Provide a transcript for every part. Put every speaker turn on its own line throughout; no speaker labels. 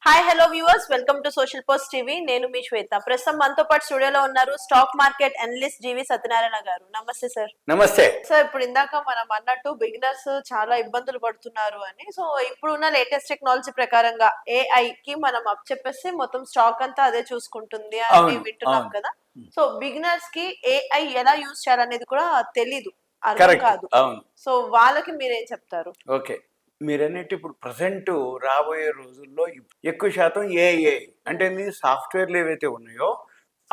Hi hello viewers, welcome to social post TV. నేను మీ శ్వేత. ప్రస్తుతం మనతో పాటు స్టూడియోలో ఉన్నారు స్టాక్ మార్కెట్ అనలిస్ట్ జీవి సత్యనారాయణ గారు. నమస్తే సార్.
నమస్తే
సార్, ఇప్పుడు ఇందాక మనం అన్నట్టు బిగినర్స్ చాలా ఇబ్బందులు పడుతున్నారు అని. సో ఇప్పుడున్న లేటెస్ట్ టెక్నాలజీ ప్రకారంగా ఏఐ కి మనం అప్ చెప్పేస్తే మొత్తం స్టాక్ అంతా అదే చూసుకుంటుంది అని
అవును
వింటున్నాం
అవును
కదా. సో బిగినర్స్ కి ఏఐ ఎలా యూజ్ చేయాలనేది కూడా తెలీదు, అర్థం
కరెక్ట్
కాదు.
అవును
సో వాళ్ళకి మీరేం చెప్తారు?
ఓకే మీరన్నట్టు ఇప్పుడు ప్రజెంట్ రాబోయే రోజుల్లో ఎక్కువ శాతం ఏఐ అంటే మీ సాఫ్ట్వేర్లు ఏవైతే ఉన్నాయో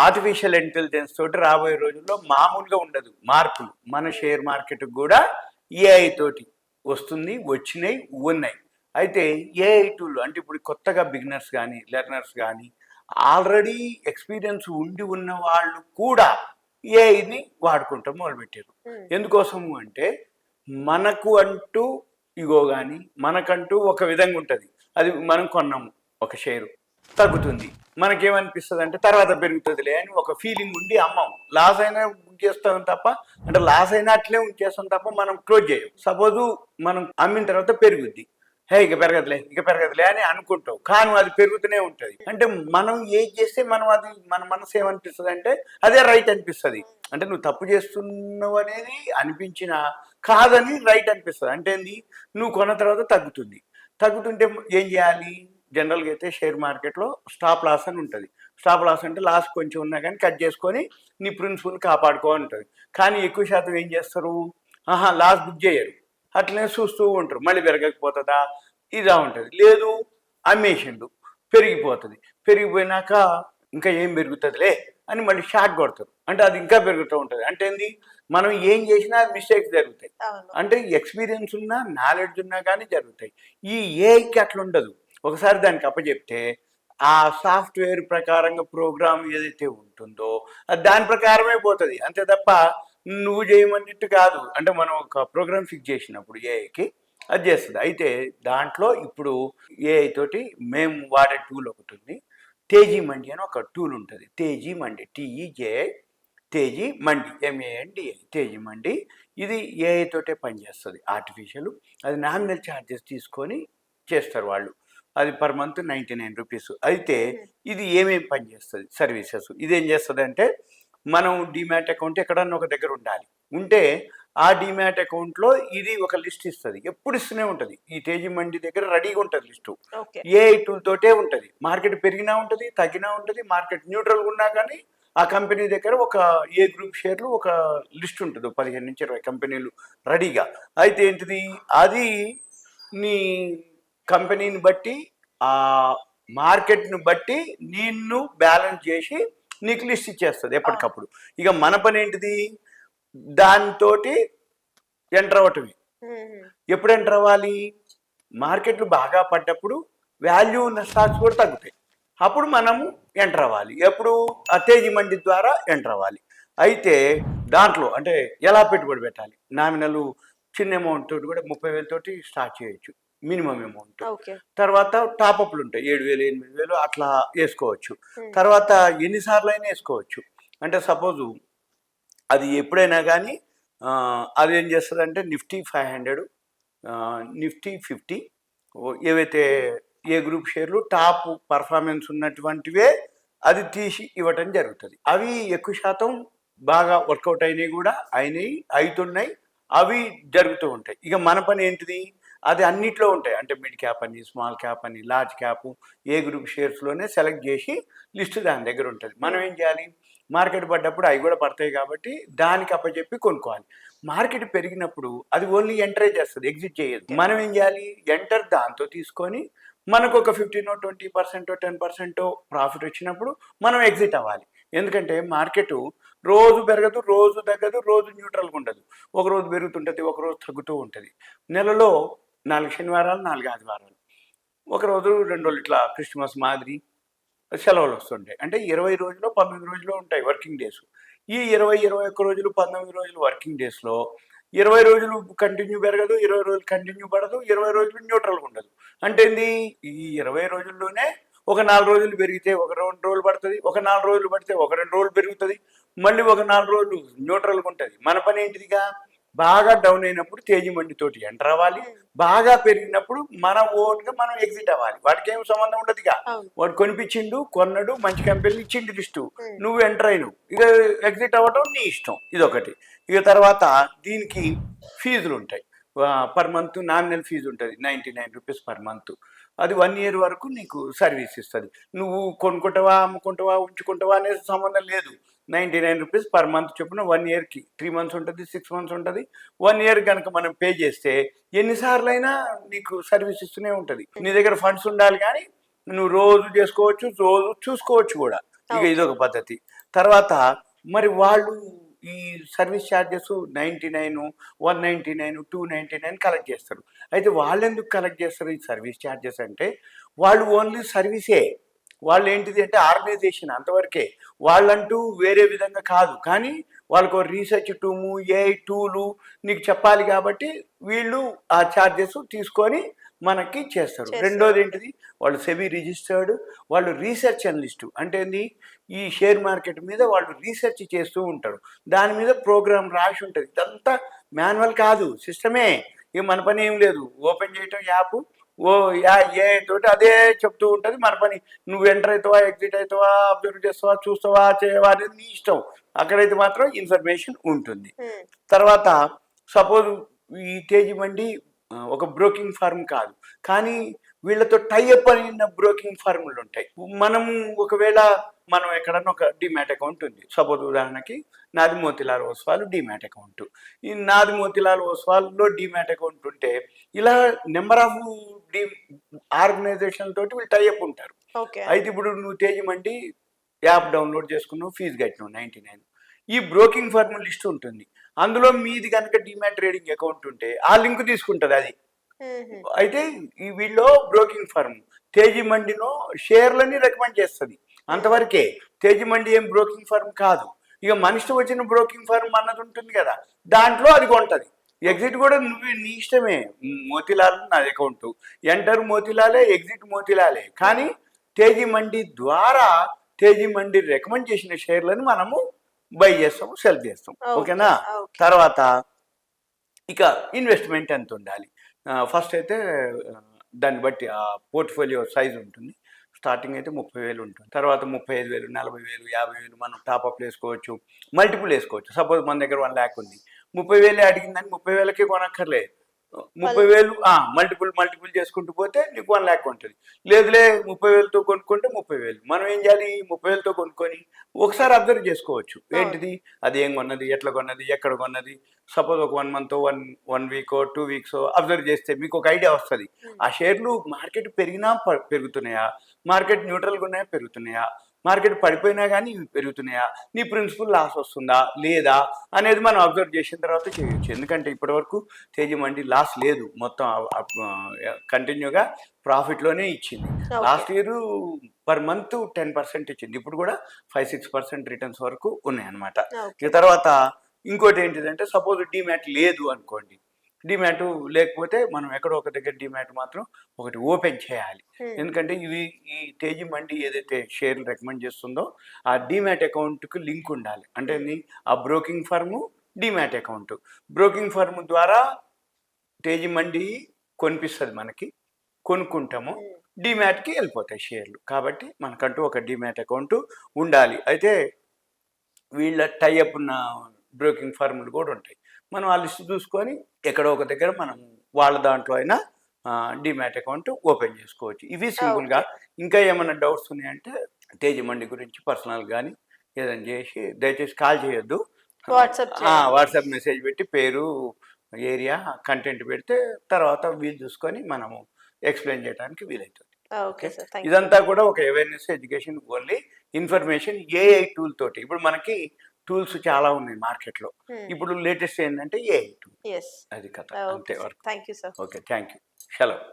ఆర్టిఫిషియల్ ఇంటెలిజెన్స్ తోటి రాబోయే రోజుల్లో మామూలుగా ఉండదు మార్పులు. మన షేర్ మార్కెట్ కూడా ఏఐ తోటి వస్తుంది, వచ్చినాయి, ఉన్నాయి. అయితే ఏఐ టూల్ అంటే ఇప్పుడు కొత్తగా బిగినర్స్ కానీ లెర్నర్స్ కానీ ఆల్రెడీ ఎక్స్పీరియన్స్ ఉండి ఉన్న వాళ్ళు కూడా ఏఐని వాడుకుంటాం మొదలుపెట్టారు. ఎందుకోసము అంటే మనకు అంటూ ఇగో కానీ మనకంటూ ఒక విధంగా ఉంటుంది. అది మనం కొన్నాము ఒక షేరు, తగ్గుతుంది, మనకేమనిపిస్తుంది అంటే తర్వాత పెరుగుతుందిలే అని ఒక ఫీలింగ్ ఉండి అమ్మాం. లాస్ అయినా ఉంచేస్తాం తప్ప, అంటే లాస్ అయినా అట్లే ఉంచేస్తాం తప్ప మనం క్లోజ్ చేయం. సపోజు మనం అమ్మిన తర్వాత పెరుగుద్ది, హే ఇక పెరగదులే అని అనుకుంటావు, కానీ అది పెరుగుతూనే ఉంటుంది. అంటే మనం ఏం చేస్తే మనం అది మన మనసు ఏమనిపిస్తుంది అంటే అదే రైట్ అనిపిస్తుంది. అంటే నువ్వు తప్పు చేస్తున్నావు అనేది అనిపించినా కాదని రైట్ అనిపిస్తుంది. అంటే ఏంది, నువ్వు కొన్న తర్వాత తగ్గుతుంటే ఏం చేయాలి? జనరల్గా అయితే షేర్ మార్కెట్లో స్టాప్ లాస్ అని ఉంటుంది. స్టాప్ లాస్ అంటే లాస్ కొంచెం ఉన్నా కానీ కట్ చేసుకొని నీ ప్రిన్సిపల్ కాపాడుకో ఉంటుంది. కానీ ఎక్కువ శాతం ఏం చేస్తారు, లాస్ బుక్ చేయరు, అట్లనే చూస్తూ ఉంటారు. మళ్ళీ పెరగకపోతుందా ఇదా ఉంటుంది. లేదు అమ్మేసిండు, పెరిగిపోయినాక ఇంకా ఏం పెరుగుతుందిలే అని మళ్ళీ షాక్ కొడతారు. అంటే అది ఇంకా పెరుగుతూ ఉంటుంది. అంటే ఏంది, మనం ఏం చేసినా మిస్టేక్స్ జరుగుతాయి. అంటే ఎక్స్పీరియన్స్ ఉన్నా నాలెడ్జ్ ఉన్నా కానీ జరుగుతాయి. ఈ ఏఐకి అట్లా ఉండదు. ఒకసారి దానికి అప్పచెప్తే ఆ సాఫ్ట్వేర్ ప్రకారంగా ప్రోగ్రామ్ ఏదైతే ఉంటుందో అది దాని ప్రకారమే పోతుంది, అంతే తప్ప నువ్వు చేయమన్నట్టు కాదు. అంటే మనం ఒక ప్రోగ్రామ్ ఫిక్స్ చేసినప్పుడు ఏఐకి అది చేస్తుంది. అయితే దాంట్లో ఇప్పుడు ఏఐ తోటి మేము వాడే టూల్ ఒకటి ఉంది, తేజీ మండి అని ఒక టూల్ ఉంటుంది. తేజీ మండి, TEJI, తేజీ మండి, MANDI, తేజీ మండి. ఇది ఏఐ తోటే పనిచేస్తుంది, ఆర్టిఫిషియల్. అది నామినల్ ఛార్జెస్ తీసుకొని చేస్తారు వాళ్ళు. అది పర్ మంత్ 99 రూపీస్. అయితే ఇది ఏమేమి పనిచేస్తుంది సర్వీసెస్, ఇదేం చేస్తుంది అంటే మనం డిమాట్ అకౌంట్ ఎక్కడన్నా ఒక దగ్గర ఉంటే ఆ డిమాట్ అకౌంట్లో ఇది ఒక లిస్ట్ ఇస్తుంది, ఎప్పుడు ఇస్తూనే ఉంటుంది. ఈ తేజీ మండి దగ్గర రెడీగా ఉంటుంది లిస్టు. ఏఐ టూల్ తోటే ఉంటుంది. మార్కెట్ పెరిగినా ఉంటుంది, తగ్గినా ఉంటుంది, మార్కెట్ న్యూట్రల్గా ఉన్నా కానీ ఆ కంపెనీ దగ్గర ఒక ఏ గ్రూప్ షేర్లు ఒక లిస్ట్ ఉంటుంది, 15 నుంచి 20 కంపెనీలు రెడీగా. అయితే ఏంటిది, అది నీ కంపెనీని బట్టి ఆ మార్కెట్ను బట్టి నిన్ను బ్యాలెన్స్ చేసి నీకు లిస్ట్ ఇచ్చేస్తుంది ఎప్పటికప్పుడు. ఇక మన పని ఏంటిది, దాంతో ఎంటర్ అవ్వటమే. ఎప్పుడు ఎంటర్ అవ్వాలి? మార్కెట్లు బాగా పడ్డప్పుడు వాల్యూ ఉన్న స్టాక్స్ కూడా తగ్గుతాయి, అప్పుడు మనము ఎంటర్ అవ్వాలి. ఎప్పుడు? ఆ తేజీ మండి ద్వారా ఎంటర్ అవ్వాలి. అయితే దాంట్లో అంటే ఎలా పెట్టుబడి పెట్టాలి? నామినల్ చిన్న అమౌంట్ తోటి కూడా 30,000 తోటి స్టార్ట్ చేయొచ్చు, మినిమం అమౌంట్. తర్వాత టాపప్లు ఉంటాయి, 7,000 8,000 అట్లా వేసుకోవచ్చు. తర్వాత ఎన్నిసార్లు అయినా వేసుకోవచ్చు. అంటే సపోజు అది ఎప్పుడైనా కానీ అది ఏం చేస్తుంది అంటే నిఫ్టీ 500, నిఫ్టీ 50 ఏవైతే ఏ గ్రూప్ షేర్లు టాప్ పర్ఫార్మెన్స్ ఉన్నటువంటివే అది తీసి ఇవ్వటం జరుగుతుంది. అవి ఎక్కువ శాతం బాగా వర్కౌట్ అయినాయి, కూడా అవుతున్నాయి, అవి జరుగుతూ ఉంటాయి. ఇక మన పని ఏంటిది, అది అన్నిట్లో ఉంటాయి. అంటే మిడ్ క్యాప్ అని, స్మాల్ క్యాప్ అని, లార్జ్ క్యాప్, ఏ గ్రూప్ షేర్స్లోనే సెలెక్ట్ చేసి లిస్ట్ దాని దగ్గర ఉంటుంది. మనం ఏం చేయాలి, మార్కెట్ పడ్డప్పుడు అవి కూడా పడతాయి కాబట్టి దానికి అప్పచెప్పి కొనుక్కోవాలి. మార్కెట్ పెరిగినప్పుడు అది ఓన్లీ ఎంటరే చేస్తుంది, ఎగ్జిట్ చేయదు. మనం ఏం చేయాలి, ఎంటర్ దాంతో తీసుకొని మనకు ఒక 15 20% 10% ప్రాఫిట్ వచ్చినప్పుడు మనం ఎగ్జిట్ అవ్వాలి. ఎందుకంటే మార్కెట్ రోజు పెరగదు, రోజు తగ్గదు, రోజు న్యూట్రల్గా ఉండదు. ఒకరోజు పెరుగుతుంటుంది, ఒకరోజు తగ్గుతూ ఉంటుంది. నెలలో 4 శనివారాలు 4 ఆదివారాలు, ఒకరోజు 2 రోజులు ఇట్లా క్రిస్మస్ మాదిరి సెలవులు వస్తుంటాయి. అంటే 20 రోజులు 19 రోజులు ఉంటాయి వర్కింగ్ డేస్. ఈ 20-21 రోజులు 19 రోజులు వర్కింగ్ డేస్లో 20 రోజులు కంటిన్యూ పెరగదు, 20 రోజులు కంటిన్యూ పడదు, 20 రోజులు న్యూట్రల్గా ఉండదు. అంటే ఏంది, ఈ 20 రోజుల్లోనే ఒక 4 రోజులు పెరిగితే ఒక 2 రోజులు పడుతుంది, ఒక 4 రోజులు పడితే ఒక 2 రోజులు పెరుగుతుంది, మళ్ళీ ఒక 4 రోజులు న్యూట్రల్గా ఉంటుంది. మన పని ఏంటిదిగా, బాగా డౌన్ అయినప్పుడు తేజీ మండితోటి ఎంటర్ అవ్వాలి, బాగా పెరిగినప్పుడు మన ఓన్గా మనం ఎగ్జిట్ అవ్వాలి. వాడికి ఏం సంబంధం ఉండదుగా.
అవును.
వాడు కొనిపించిండు, కొన్నాడు, మంచి కంపెనీలు ఇచ్చిండు లిస్టు,
ఉమ్.
నువ్వు ఎంటర్ అయినవు, ఇక ఎగ్జిట్ అవ్వడం నీ ఇష్టం. ఇదొకటి. ఇక తర్వాత దీనికి ఫీజులు ఉంటాయి. పర్ మంత్ నామినల్ ఫీజు ఉంటుంది ₹99 పర్ మంత్. అది 1 ఇయర్ వరకు నీకు సర్వీస్ ఇస్తుంది. నువ్వు కొనుక్కుంటావా, అమ్ముకుంటావా, ఉంచుకుంటావా అనేది సంబంధం లేదు. ₹99 పర్ మంత్ చొప్పున 1 ఇయర్కి 3 మంత్స్ ఉంటుంది, 6 మంత్స్ ఉంటుంది. 1 ఇయర్ కనుక మనం పే చేస్తే ఎన్నిసార్లు అయినా నీకు సర్వీస్ ఇస్తూనే ఉంటుంది. నీ దగ్గర ఫండ్స్ ఉండాలి, కానీ నువ్వు రోజు చేసుకోవచ్చు, రోజు చూసుకోవచ్చు కూడా. ఇక ఇదొక పద్ధతి. తర్వాత మరి వాళ్ళు ఈ సర్వీస్ ఛార్జెస్ 99, 199, 299 కలెక్ట్ చేస్తారు. అయితే వాళ్ళు ఎందుకు కలెక్ట్ చేస్తారు ఈ సర్వీస్ ఛార్జెస్ అంటే, వాళ్ళు ఓన్లీ సర్వీసే. వాళ్ళు ఏంటిది అంటే ఆర్గనైజేషన్ అంతవరకే. వాళ్ళంటూ వేరే విధంగా కాదు, కానీ వాళ్ళకు రీసెర్చ్ టూము, ఏఐ టూలు నీకు చెప్పాలి కాబట్టి వీళ్ళు ఆ ఛార్జెస్ తీసుకొని మనకి చేస్తారు. రెండోది ఏంటిది, వాళ్ళు సెబీ రిజిస్టర్డ్, వాళ్ళు రీసెర్చ్ అనలిస్టు. అంటే ఏంది, ఈ షేర్ మార్కెట్ మీద వాళ్ళు రీసెర్చ్ చేస్తూ ఉంటారు. దాని మీద ప్రోగ్రామ్ రాసి ఉంటుంది. ఇదంతా మాన్యువల్ కాదు, సిస్టమే. ఇక మన పని ఏం లేదు, ఓపెన్ చేయటం యాప్, ఏ తోటి అదే చెప్తూ ఉంటుంది. మన పని నువ్వు ఎంటర్ అవుతావా, ఎగ్జిట్ అవుతావా, అబ్జర్వ్ చేస్తావా, చూస్తావా, చేయవా అనేది నీ ఇష్టం. అక్కడైతే మాత్రం ఇన్ఫర్మేషన్ ఉంటుంది. తర్వాత సపోజ్ ఈ తేజీ మండి ఒక బ్రోకింగ్ ఫర్మ్ కాదు, కానీ వీళ్ళతో టైఅప్ అయిన బ్రోకింగ్ ఫర్ములు ఉంటాయి. మనము ఒకవేళ మనం ఎక్కడన్నా ఒక డిమాట్ అకౌంట్ ఉంది, సపోజ్ ఉదాహరణకి నాది మోతిలాల్ ఓస్వాల్ డిమాట్ అకౌంట్. ఈ నాది మోతిలాల్ ఓస్వాల్లో డిమాట్ అకౌంట్ ఉంటే ఇలా నెంబర్ ఆఫ్ డి ఆర్గనైజేషన్ తోటి వీళ్ళు టైఅప్ ఉంటారు. అయితే ఇప్పుడు నువ్వు తేజీ మండి యాప్ డౌన్లోడ్ చేసుకున్నావు, ఫీజు కట్టినావు 99. ఈ బ్రోకింగ్ ఫర్మ్ లిస్ట్ ఉంటుంది, అందులో మీది కనుక డిమాట్ ట్రేడింగ్ అకౌంట్ ఉంటే ఆ లింక్ తీసుకుంటుంది అది. అయితే ఈ వీళ్ళో బ్రోకింగ్ ఫర్మ్ తేజీ మండిలో షేర్లని రికమెండ్ చేస్తుంది, అంతవరకే. తేజీ మండి ఏం బ్రోకింగ్ ఫర్మ్ కాదు. ఇక మనిషి వచ్చిన బ్రోకింగ్ ఫర్మ్ అన్నది ఉంటుంది కదా, దాంట్లో అది కొంటది. ఎగ్జిట్ కూడా నువ్వు నీ ఇష్టమే. మోతిలాల్ నా అకౌంట్, ఎంటర్ మోతిలాలే, ఎగ్జిట్ మోతిలాలే. కానీ తేజీ మండి ద్వారా తేజీ మండి రికమెండ్ చేసిన షేర్లను మనము బై చేస్తాము, సెల్ చేస్తాం. ఓకేనా. తర్వాత ఇక ఇన్వెస్ట్మెంట్ ఎంత ఉండాలి. ఫస్ట్ అయితే దాన్ని బట్టి ఆ పోర్ట్ఫోలియో సైజ్ ఉంటుంది. స్టార్టింగ్ అయితే 30,000 ఉంటుంది, తర్వాత 35,000, 40,000, 50,000 మనం టాప్అప్ వేసుకోవచ్చు, మల్టిపుల్ వేసుకోవచ్చు. సపోజ్ మన దగ్గర 1 lakh ఉంది, 30,000 అడిగిందని 30,000కే కొనక్కర్లే. 30,000 మల్టిపుల్ చేసుకుంటూ పోతే నీకు 1 lakh ఉంటుంది. లేదులే 30,000తో కొనుక్కుంటే 30,000. మనం ఏం చేయాలి, 30,000తో కొనుక్కొని ఒకసారి అబ్జర్వ్ చేసుకోవచ్చు. ఏంటిది, అది ఏం కొన్నది, ఎట్లా కొన్నది, ఎక్కడ కొన్నది. సపోజ్ ఒక 1 month, 1 week, 2 weeks అబ్జర్వ్ చేస్తే మీకు ఒక ఐడియా వస్తుంది. ఆ షేర్లు మార్కెట్ పెరిగినా పెరుగుతున్నాయా, మార్కెట్ న్యూట్రల్గా ఉన్నాయా, పెరుగుతున్నాయా, మార్కెట్ పడిపోయినా కానీ ఇవి పెరుగుతున్నాయా, నీ ప్రిన్సిపల్ లాస్ వస్తుందా లేదా అనేది మనం అబ్జర్వ్ చేసిన తర్వాత చేయొచ్చు. ఎందుకంటే ఇప్పటివరకు తేజీ మండి లాస్ లేదు, మొత్తం కంటిన్యూగా ప్రాఫిట్లోనే ఇచ్చింది. లాస్ట్ ఇయర్ పర్ మంత్ 10% ఇచ్చింది, ఇప్పుడు కూడా 5-6% రిటర్న్స్ వరకు ఉన్నాయన్నమాట. ఇక తర్వాత ఇంకోటి ఏంటిదంటే, సపోజ్ డిమాట్ లేదు అనుకోండి, డిమాట్ లేకపోతే మనం ఎక్కడో ఒక దగ్గర డిమాట్ మాత్రం ఒకటి ఓపెన్ చేయాలి. ఎందుకంటే ఈ తేజీ మండి ఏదైతే షేర్లు రికమెండ్ చేస్తుందో ఆ డిమాట్ అకౌంట్కి లింక్ ఉండాలి. అంటే ఆ broking firm demat account, broking firm ద్వారా తేజీ మండి కొనిపిస్తుంది, మనకి కొనుక్కుంటాము, డిమాట్కి వెళ్ళిపోతాయి షేర్లు. కాబట్టి మనకంటూ ఒక డిమాట్ అకౌంట్ ఉండాలి. అయితే వీళ్ళ టైఅప్ ఉన్న బ్రోకింగ్ ఫర్ములు కూడా ఉంటాయి. మనం ఆ లిస్ట్ చూసుకొని ఎక్కడో ఒక దగ్గర మనం వాళ్ళ దాంట్లో అయినా డిమాట్ అకౌంట్ ఓపెన్ చేసుకోవచ్చు. ఇవి సింపుల్గా. ఇంకా ఏమైనా డౌట్స్ ఉన్నాయంటే తేజీ మండి గురించి పర్సనల్ కానీ ఏదైనా చేసి దయచేసి కాల్ చేయొద్దు, వాట్సాప్ మెసేజ్ పెట్టి పేరు, ఏరియా, కంటెంట్ పెడితే తర్వాత వీలు చూసుకొని మనము ఎక్స్ప్లెయిన్ చేయడానికి వీలవుతుంది. ఇదంతా కూడా ఒక awareness, education, only information. AI tool తోటి ఇప్పుడు మనకి టూల్స్ చాలా ఉన్నాయి మార్కెట్లో. ఇప్పుడు లేటెస్ట్ ఏంటంటే ఏఐ టూల్. అది కథ అంతే వరకు.
Thank you sir.
Okay, thank you. సెలవు.